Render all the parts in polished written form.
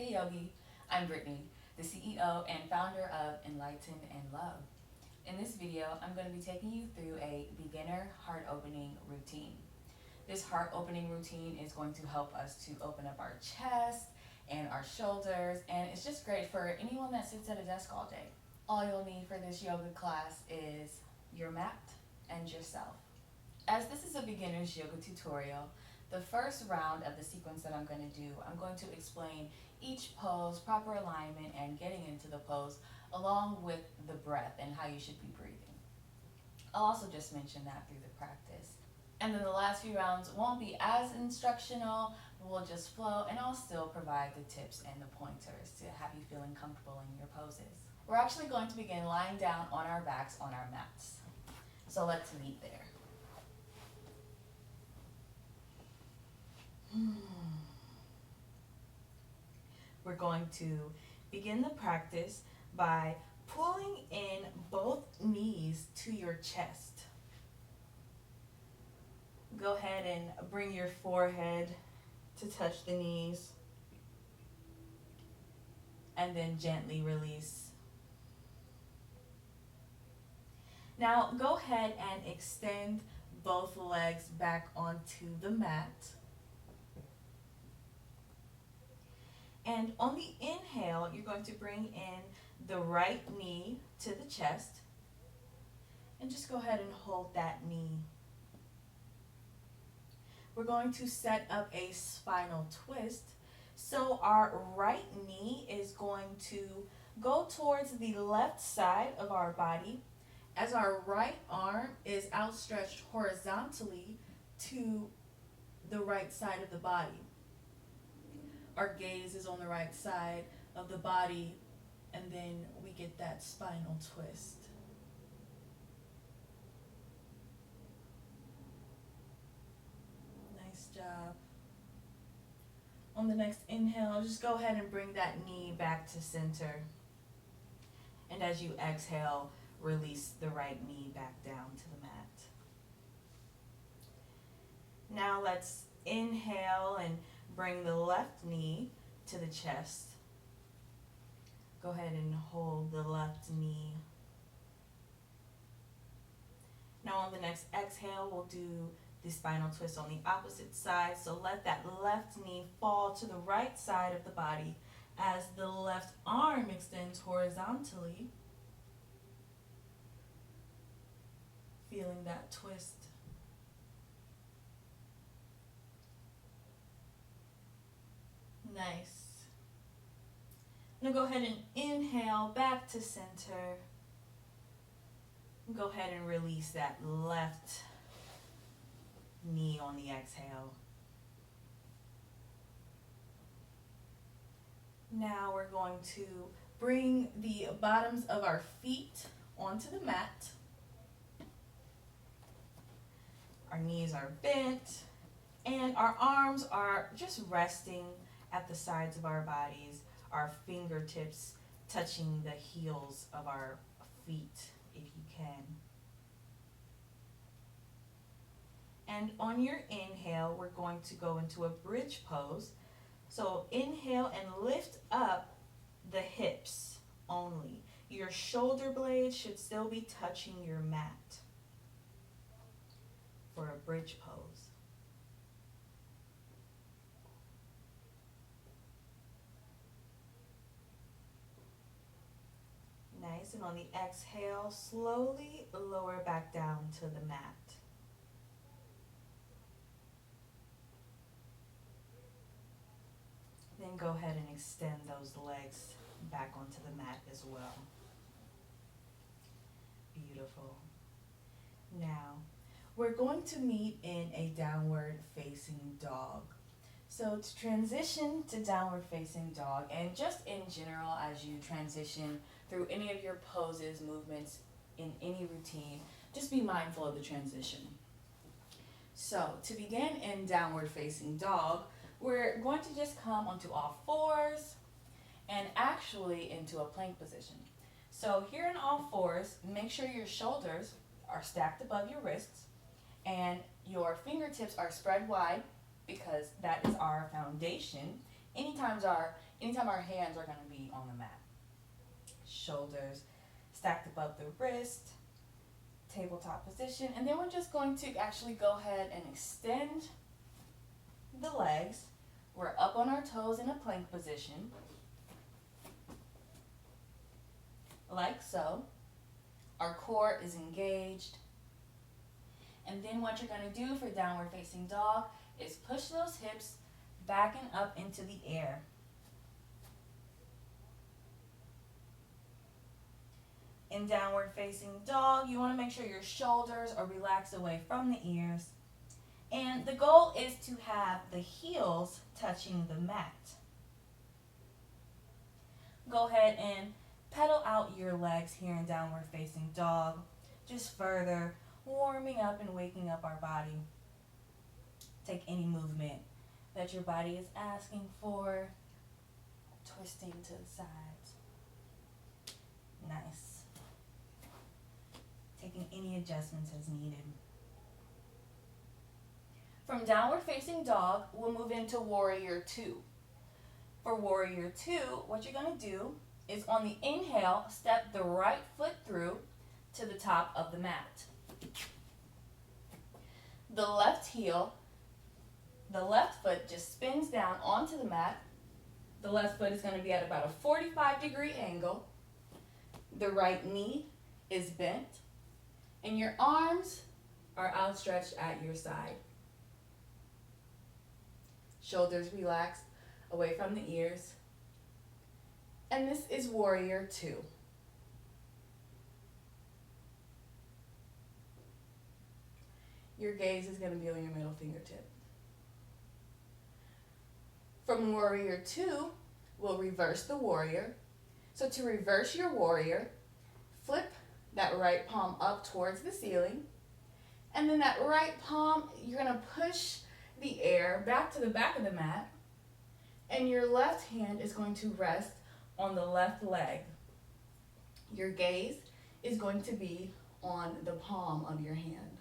Hey Yogi, I'm Brittany, the CEO and founder of Enlighten and Love. In this video, I'm going to be taking you through a beginner heart opening routine. This heart opening routine is going to help us to open up our chest and our shoulders, and it's just great for anyone that sits at a desk all day. All you'll need for this yoga class is your mat and yourself. As this is a beginner's yoga tutorial, the first round of the sequence that I'm going to do, I'm going to explain each pose, proper alignment, and getting into the pose, along with the breath and how you should be breathing. I'll also just mention that through the practice. And then the last few rounds won't be as instructional, we'll just flow, and I'll still provide the tips and the pointers to have you feeling comfortable in your poses. We're actually going to begin lying down on our backs on our mats. So let's meet there. We're going to begin the practice by pulling in both knees to your chest. Go ahead and bring your forehead to touch the knees, and then gently release. Now go ahead and extend both legs back onto the mat. And on the inhale, you're going to bring in the right knee to the chest, and just go ahead and hold that knee. We're going to set up a spinal twist. So our right knee is going to go towards the left side of our body as our right arm is outstretched horizontally to the right side of the body. Our gaze is on the right side of the body, and then we get that spinal twist. Nice job. On the next inhale, just go ahead and bring that knee back to center. And as you exhale, release the right knee back down to the mat. Now let's inhale and bring the left knee to the chest. Go ahead and hold the left knee. Now on the next exhale, we'll do the spinal twist on the opposite side. So let that left knee fall to the right side of the body as the left arm extends horizontally. Feeling that twist. Nice. Now go ahead and inhale back to center. Go ahead and release that left knee on the exhale. Now we're going to bring the bottoms of our feet onto the mat. Our knees are bent, and our arms are just resting at the sides of our bodies, our fingertips touching the heels of our feet if you can. And on your inhale, we're going to go into a bridge pose. So inhale and lift up the hips only. Your shoulder blades should still be touching your mat for a bridge pose. Nice, and on the exhale, slowly lower back down to the mat. Then go ahead and extend those legs back onto the mat as well. Beautiful. Now, we're going to meet in a downward facing dog. So to transition to downward facing dog, and just in general as you transition through any of your poses, movements, in any routine, just be mindful of the transition. So to begin in downward facing dog, we're going to just come onto all fours and actually into a plank position. So here in all fours, make sure your shoulders are stacked above your wrists and your fingertips are spread wide because that is our foundation anytime our hands are going to be on the mat. Shoulders stacked above the wrist, tabletop position, and then we're just going to actually go ahead and extend the legs. We're up on our toes in a plank position, like so. Our core is engaged. And then what you're going to do for downward facing dog is push those hips back and up into the air. In downward facing dog, you want to make sure your shoulders are relaxed away from the ears. And the goal is to have the heels touching the mat. Go ahead and pedal out your legs here in downward facing dog, just further warming up and waking up our body. Take any movement that your body is asking for, twisting to the sides. Nice. Taking any adjustments as needed. From downward facing dog, we'll move into warrior two. For warrior two, what you're going to do is on the inhale, step the right foot through to the top of the mat. The left foot just spins down onto the mat. The left foot is going to be at about a 45-degree angle. The right knee is bent, and your arms are outstretched at your side. Shoulders relaxed away from the ears. And this is warrior two. Your gaze is going to be on your middle fingertip. From warrior two, we'll reverse the warrior. So to reverse your warrior, flip that right palm up towards the ceiling. And then that right palm, you're going to push the air back to the back of the mat. And your left hand is going to rest on the left leg. Your gaze is going to be on the palm of your hand.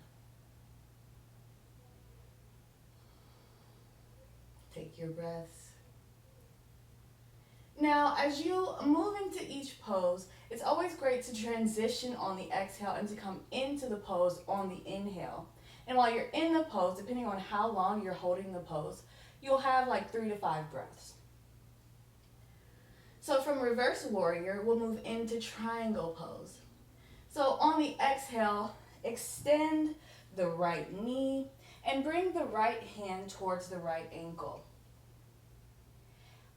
Take your breaths. Now, as you move into each pose, it's always great to transition on the exhale and to come into the pose on the inhale. And while you're in the pose, depending on how long you're holding the pose, you'll have like 3 to 5 breaths. So from reverse warrior, we'll move into triangle pose. So on the exhale, extend the right knee and bring the right hand towards the right ankle.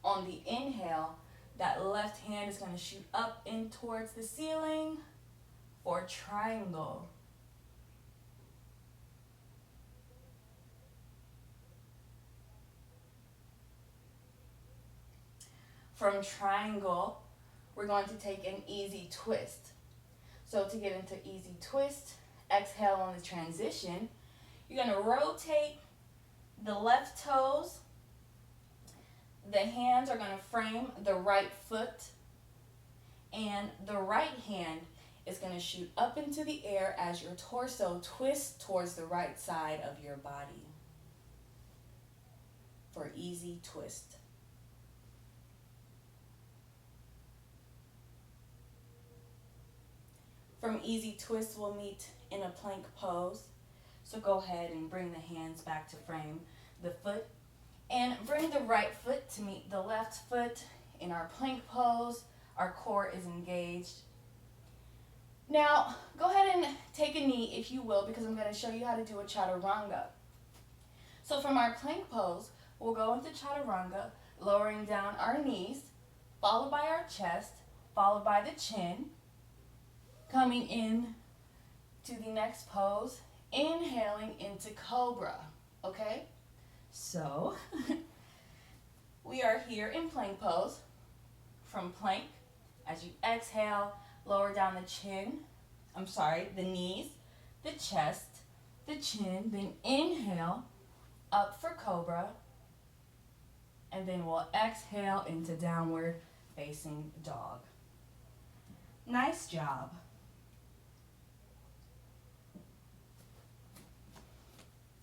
On the inhale, that left hand is going to shoot up in towards the ceiling for triangle. From triangle, we're going to take an easy twist. So to get into easy twist, exhale on the transition, you're going to rotate the left toes. The hands are going to frame the right foot, and the right hand is going to shoot up into the air as your torso twists towards the right side of your body for easy twist. From easy twist, we'll meet in a plank pose. So go ahead and bring the hands back to frame the foot. And bring the right foot to meet the left foot in our plank pose. Our core is engaged. Now, go ahead and take a knee if you will, because I'm going to show you how to do a chaturanga. So from our plank pose, we'll go into chaturanga, lowering down our knees, followed by our chest, followed by the chin. Coming in to the next pose, inhaling into cobra, okay? So, we are here in plank pose. From plank, as you exhale, lower down the knees, the chest, the chin, then inhale, up for cobra, and then we'll exhale into downward facing dog. Nice job.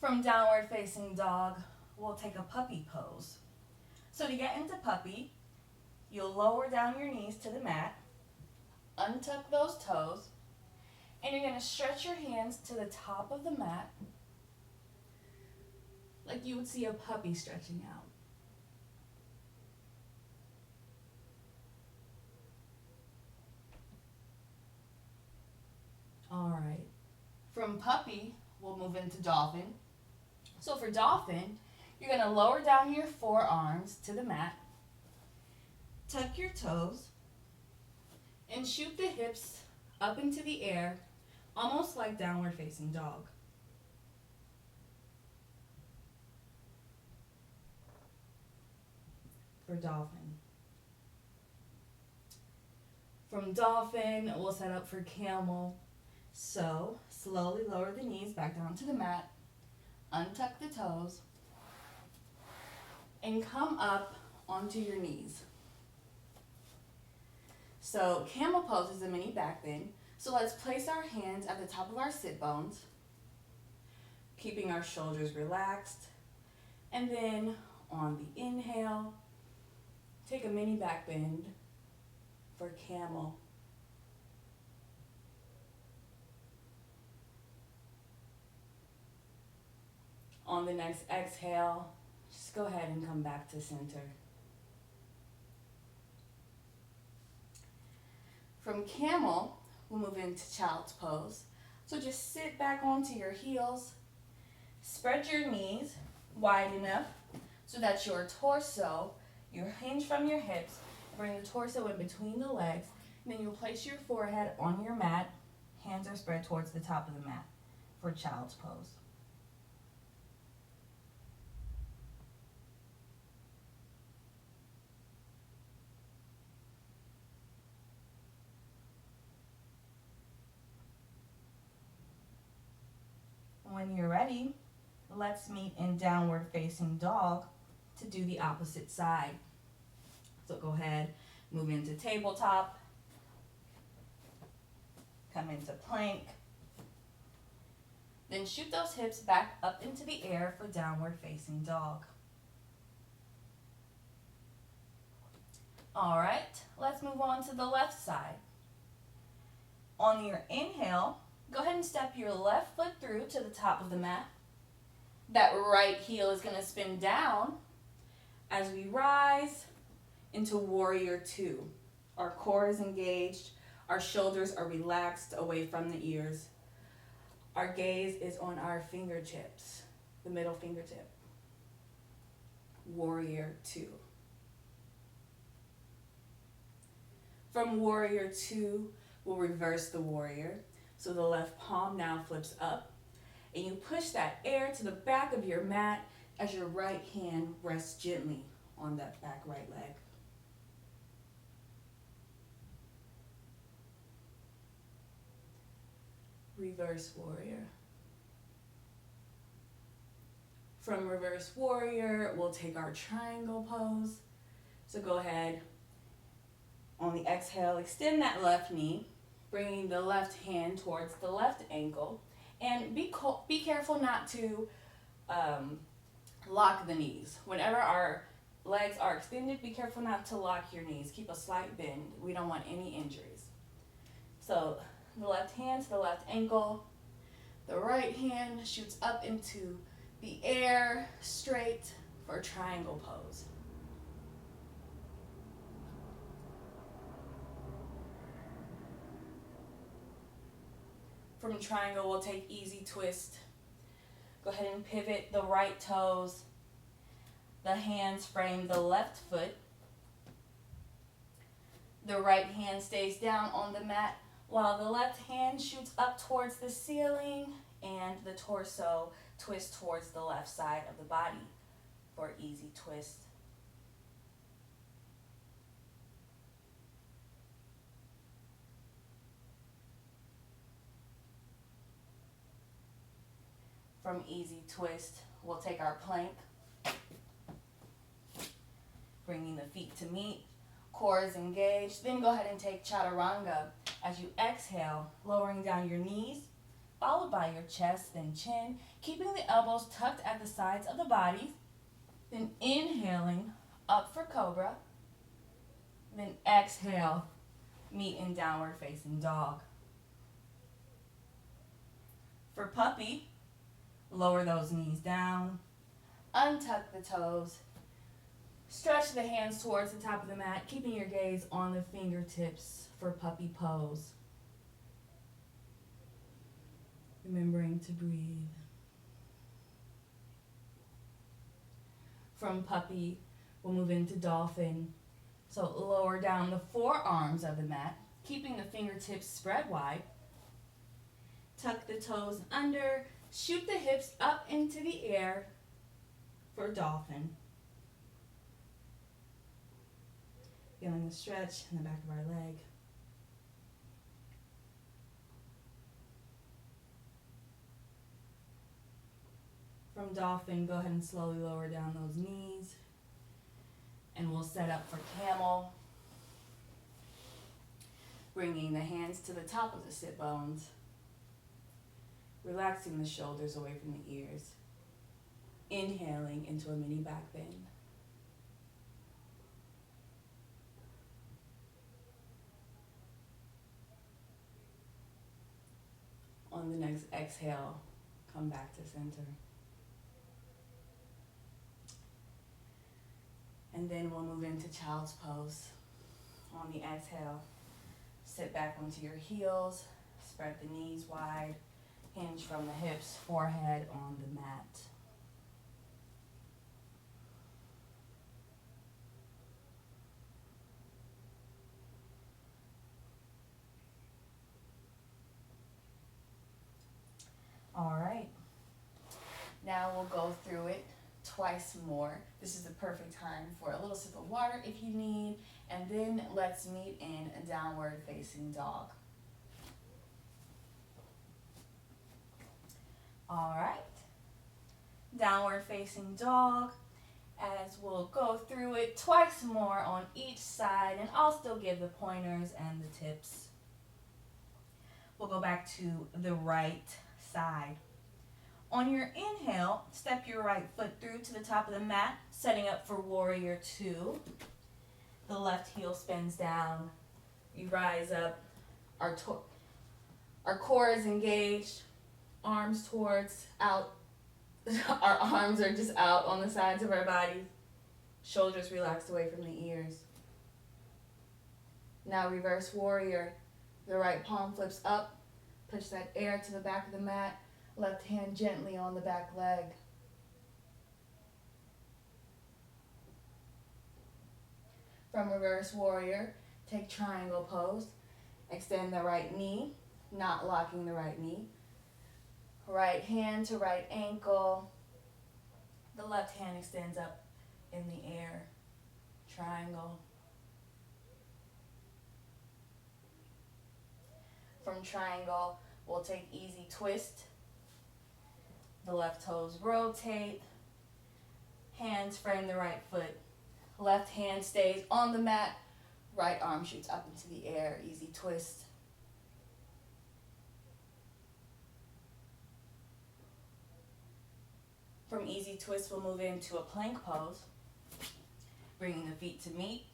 From downward facing dog, we'll take a puppy pose. So to get into puppy, you'll lower down your knees to the mat, untuck those toes, and you're going to stretch your hands to the top of the mat like you would see a puppy stretching out. All right. From puppy, we'll move into dolphin. So for dolphin, you're going to lower down your forearms to the mat, tuck your toes, and shoot the hips up into the air, almost like downward facing dog. For dolphin. From dolphin, we'll set up for camel. So slowly lower the knees back down to the mat, untuck the toes, and come up onto your knees. So camel pose is a mini back bend. So let's place our hands at the top of our sit bones, keeping our shoulders relaxed. And then on the inhale, take a mini back bend for camel. On the next exhale, just go ahead and come back to center. From camel, we'll move into child's pose. So just sit back onto your heels, spread your knees wide enough so that your torso, you hinge from your hips, bring the torso in between the legs, and then you'll place your forehead on your mat, hands are spread towards the top of the mat for child's pose. When you're ready, let's meet in downward facing dog to do the opposite side. So go ahead, move into tabletop, come into plank, then shoot those hips back up into the air for downward facing dog. All right, let's move on to the left side. On your inhale, go ahead and step your left foot through to the top of the mat. That right heel is going to spin down as we rise into warrior two. Our core is engaged, our shoulders are relaxed away from the ears. Our gaze is on our fingertips, the middle fingertip. Warrior two. From warrior two, we'll reverse the warrior. So the left palm now flips up, and you push that air to the back of your mat as your right hand rests gently on that back right leg. Reverse warrior. From reverse warrior, we'll take our triangle pose. So go ahead, on the exhale, extend that left knee, bringing the left hand towards the left ankle, and be careful not to lock the knees. Whenever our legs are extended, be careful not to lock your knees. Keep a slight bend. We don't want any injuries. So the left hand to the left ankle, the right hand shoots up into the air straight for triangle pose. From triangle, we'll take easy twist. Go ahead and pivot the right toes. The hands frame the left foot. The right hand stays down on the mat while the left hand shoots up towards the ceiling and the torso twists towards the left side of the body for easy twist. From easy twist, we'll take our plank, bringing the feet to meet, core is engaged. Then go ahead and take chaturanga as you exhale, lowering down your knees, followed by your chest, then chin, keeping the elbows tucked at the sides of the body. Then inhaling, up for cobra. Then exhale, meet in downward facing dog. For puppy, lower those knees down, untuck the toes, stretch the hands towards the top of the mat, keeping your gaze on the fingertips for puppy pose. Remembering to breathe. From puppy, we'll move into dolphin. So lower down the forearms of the mat, keeping the fingertips spread wide. Tuck the toes under, shoot the hips up into the air for dolphin. Feeling the stretch in the back of our leg. From dolphin, go ahead and slowly lower down those knees. And we'll set up for camel. Bringing the hands to the top of the sit bones. Relaxing the shoulders away from the ears. Inhaling into a mini back bend. On the next exhale, come back to center. And then we'll move into child's pose. On the exhale, sit back onto your heels, spread the knees wide, hinge from the hips, forehead on the mat. All right. Now we'll go through it twice more. This is the perfect time for a little sip of water if you need, and then let's meet in a downward facing dog. All right, downward facing dog, as we'll go through it twice more on each side, and I'll still give the pointers and the tips. We'll go back to the right side. On your inhale, step your right foot through to the top of the mat, setting up for warrior two. The left heel spins down. You rise up. Our core is engaged. Arms towards out. Our arms are just out on the sides of our bodies. Shoulders relaxed away from the ears. Now reverse warrior. The right palm flips up. Push that air to the back of the mat. Left hand gently on the back leg. From reverse warrior, take triangle pose. Extend the right knee, not locking the right knee. Right hand to right ankle. The left hand extends up in the air. Triangle. From triangle, we'll take easy twist. The left toes rotate. Hands frame the right foot. Left hand stays on the mat. Right arm shoots up into the air. Easy twist. From easy twist, we'll move into a plank pose. Bringing the feet to meet.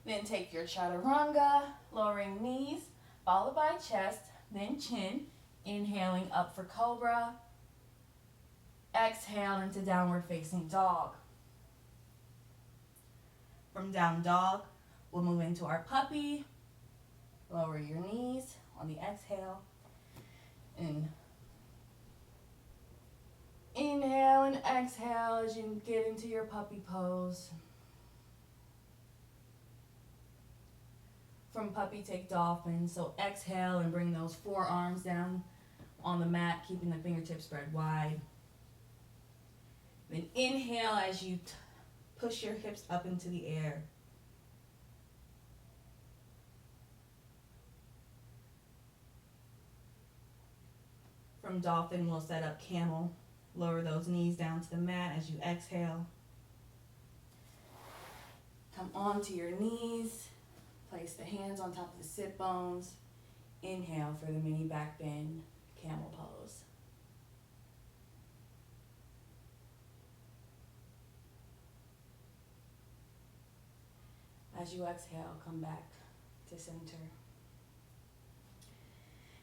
Then take your chaturanga, lowering knees, followed by chest, then chin. Inhaling up for cobra. Exhale into downward facing dog. From down dog, we'll move into our puppy. Lower your knees on the exhale. And inhale and exhale as you get into your puppy pose. From puppy, take dolphin. So exhale and bring those forearms down on the mat, keeping the fingertips spread wide. Then inhale as you push your hips up into the air. From dolphin, we'll set up camel. Lower those knees down to the mat as you exhale. Come onto your knees. Place the hands on top of the sit bones. Inhale for the mini back bend, camel pose. As you exhale, come back to center.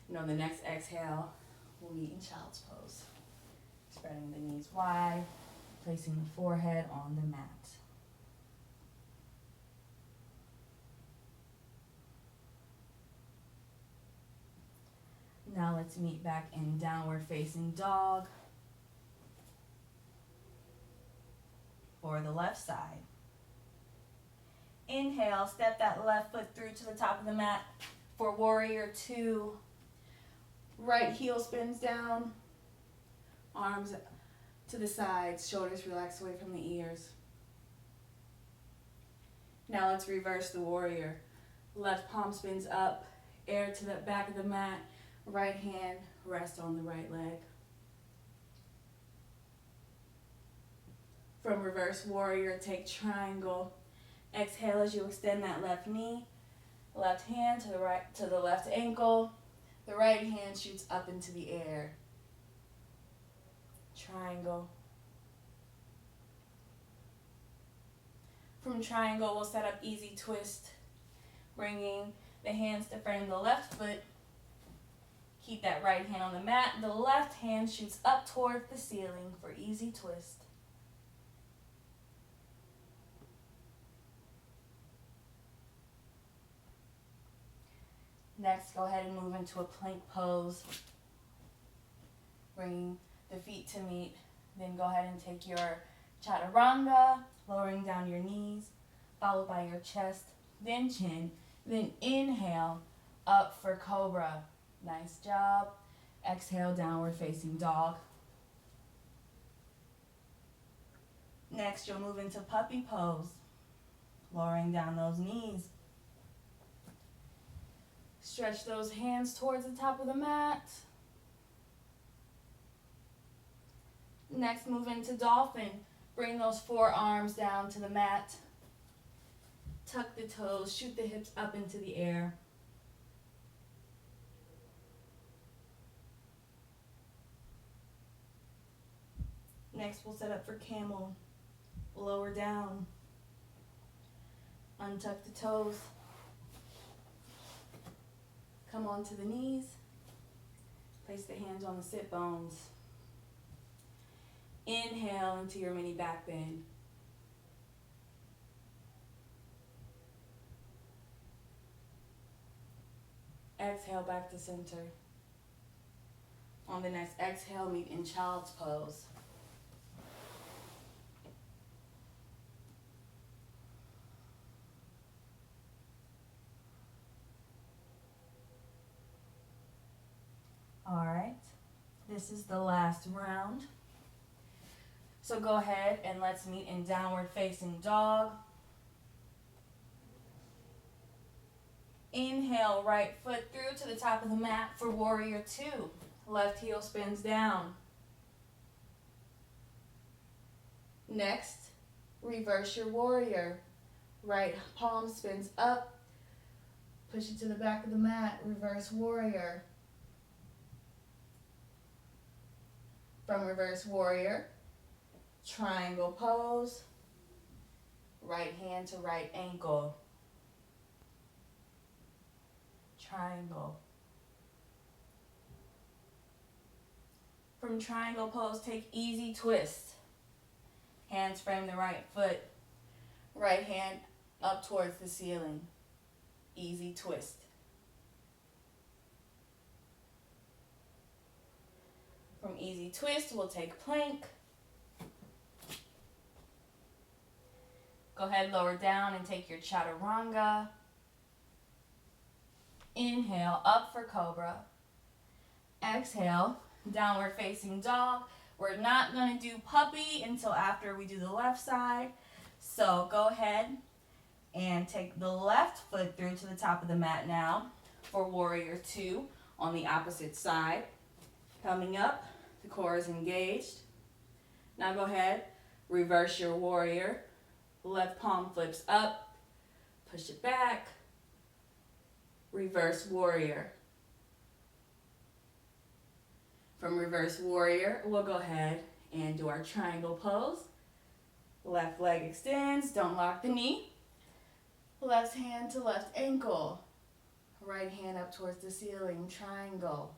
And on the next exhale, we'll meet in child's pose. Spreading the knees wide, placing the forehead on the mat. Now let's meet back in downward facing dog for the left side. Inhale, step that left foot through to the top of the mat for warrior two. Right heel spins down, arms to the sides, shoulders relax away from the ears. Now let's reverse the warrior. Left palm spins up, air to the back of the mat, right hand rest on the right leg. From reverse warrior, take triangle. Exhale as you extend that left knee, left hand to the right to the left ankle. The right hand shoots up into the air. Triangle. From triangle, we'll set up easy twist, bringing the hands to frame the left foot. Keep that right hand on the mat. The left hand shoots up towards the ceiling for easy twist. Next, go ahead and move into a plank pose. Bringing the feet to meet. Then go ahead and take your chaturanga, lowering down your knees, followed by your chest, then chin. Then inhale, up for cobra. Nice job. Exhale, downward facing dog. Next, you'll move into puppy pose, lowering down those knees. Stretch those hands towards the top of the mat. Next, move into dolphin. Bring those forearms down to the mat. Tuck the toes, shoot the hips up into the air. Next, we'll set up for camel. Lower down. Untuck the toes. Come onto the knees. Place the hands on the sit bones. Inhale into your mini back bend. Exhale back to center. On the next exhale, meet in child's pose. All right, this is the last round. So go ahead and let's meet in downward facing dog. Inhale, right foot through to the top of the mat for warrior two. Left heel spins down. Next, reverse your warrior. Right palm spins up. Push it to the back of the mat, reverse warrior. From reverse warrior, triangle pose, right hand to right ankle, triangle. From triangle pose, take easy twist. Hands frame the right foot, right hand up towards the ceiling, easy twist. From easy twist, we'll take plank. Go ahead, lower down and take your chaturanga. Inhale, up for cobra. Exhale, downward facing dog. We're not going to do puppy until after we do the left side. So go ahead and take the left foot through to the top of the mat now for warrior two on the opposite side. Coming up, the core is engaged. Now go ahead, reverse your warrior. Left palm flips up, push it back, reverse warrior. From reverse warrior, we'll go ahead and do our triangle pose. Left leg extends, don't lock the knee. Left hand to left ankle. Right hand up towards the ceiling, triangle.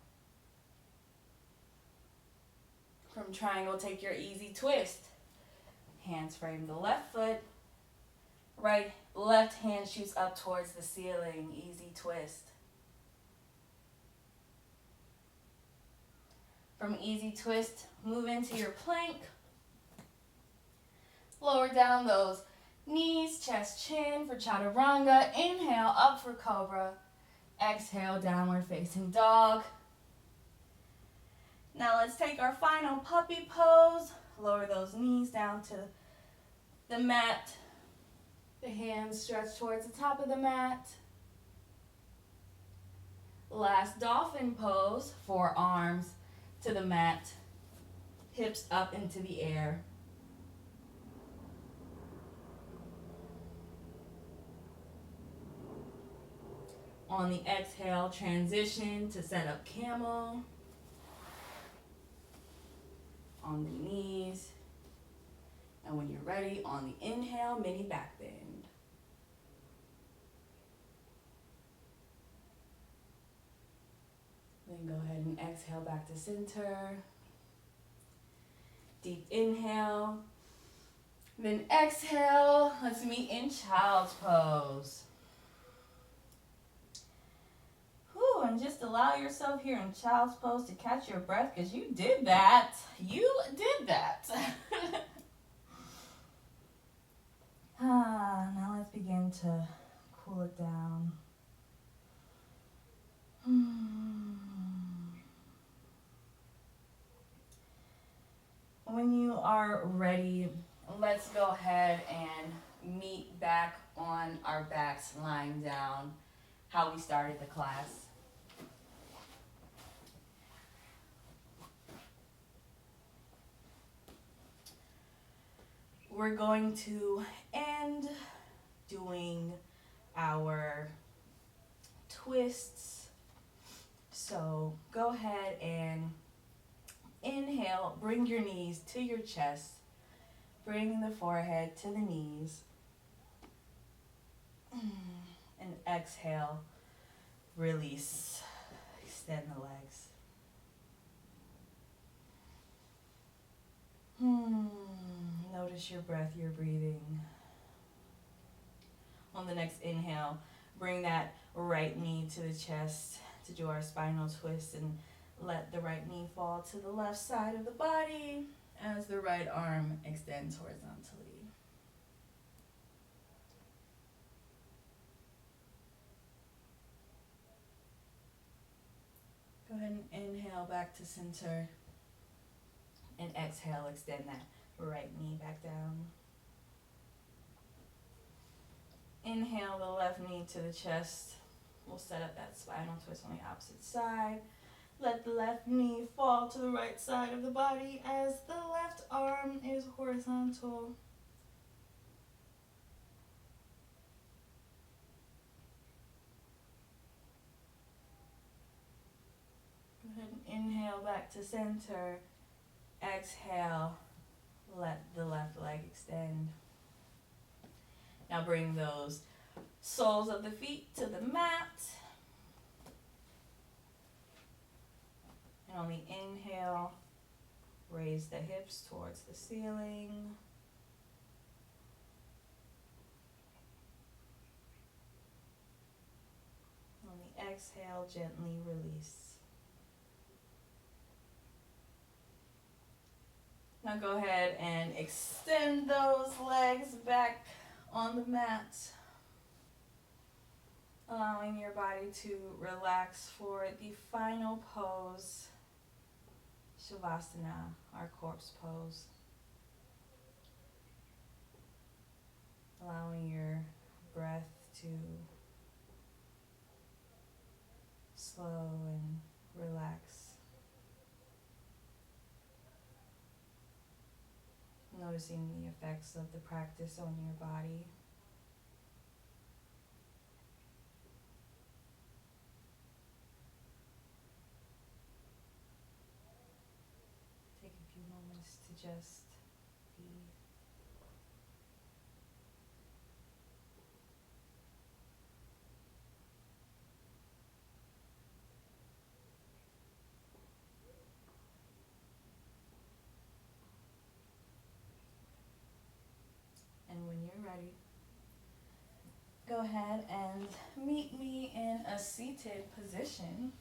From triangle, take your easy twist. Hands frame the left foot. Left hand shoots up towards the ceiling, easy twist. From easy twist, move into your plank. Lower down those knees, chest, chin for chaturanga. Inhale, up for cobra. Exhale, downward facing dog. Now let's take our final puppy pose. Lower those knees down to the mat. The hands stretch towards the top of the mat. Last dolphin pose, forearms to the mat, hips up into the air. On the exhale, transition to set up camel. On the knees. And when you're ready, on the inhale, mini back bend. Then go ahead and exhale back to center. Deep inhale. Then exhale. Let's meet in child's pose. Whew, and just allow yourself here in child's pose to catch your breath, because you did that. You did that. Now let's begin to cool it down. When you are ready, let's go ahead and meet back on our backs, lying down, how we started the class. We're going to end doing our twists. So go ahead and inhale, bring your knees to your chest, bring the forehead to the knees, and exhale, release, extend the legs. Notice your breath, your breathing. On the next inhale, bring that right knee to the chest to do our spinal twist, and let the right knee fall to the left side of the body as the right arm extends horizontally. Go ahead and inhale back to center, and exhale, extend that right knee back down. Inhale the left knee to the chest. We'll set up that spinal twist on the opposite side. Let the left knee fall to the right side of the body as the left arm is horizontal. Go ahead and inhale back to center. Exhale, let the left leg extend. Now bring those soles of the feet to the mat. And on the inhale, raise the hips towards the ceiling. On the exhale, gently release. Now go ahead and extend those legs back on the mat, allowing your body to relax for the final pose, Shavasana, our corpse pose. Allowing your breath to slow and relax. Noticing the effects of the practice on your body. Take a few moments to just be. Alrighty. Go ahead and meet me in a seated position.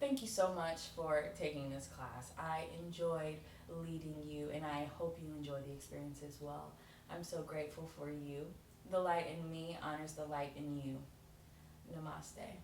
Thank you so much for taking this class. I enjoyed leading you, and I hope you enjoy the experience as well. I'm so grateful for you. The light in me honors the light in you. Namaste.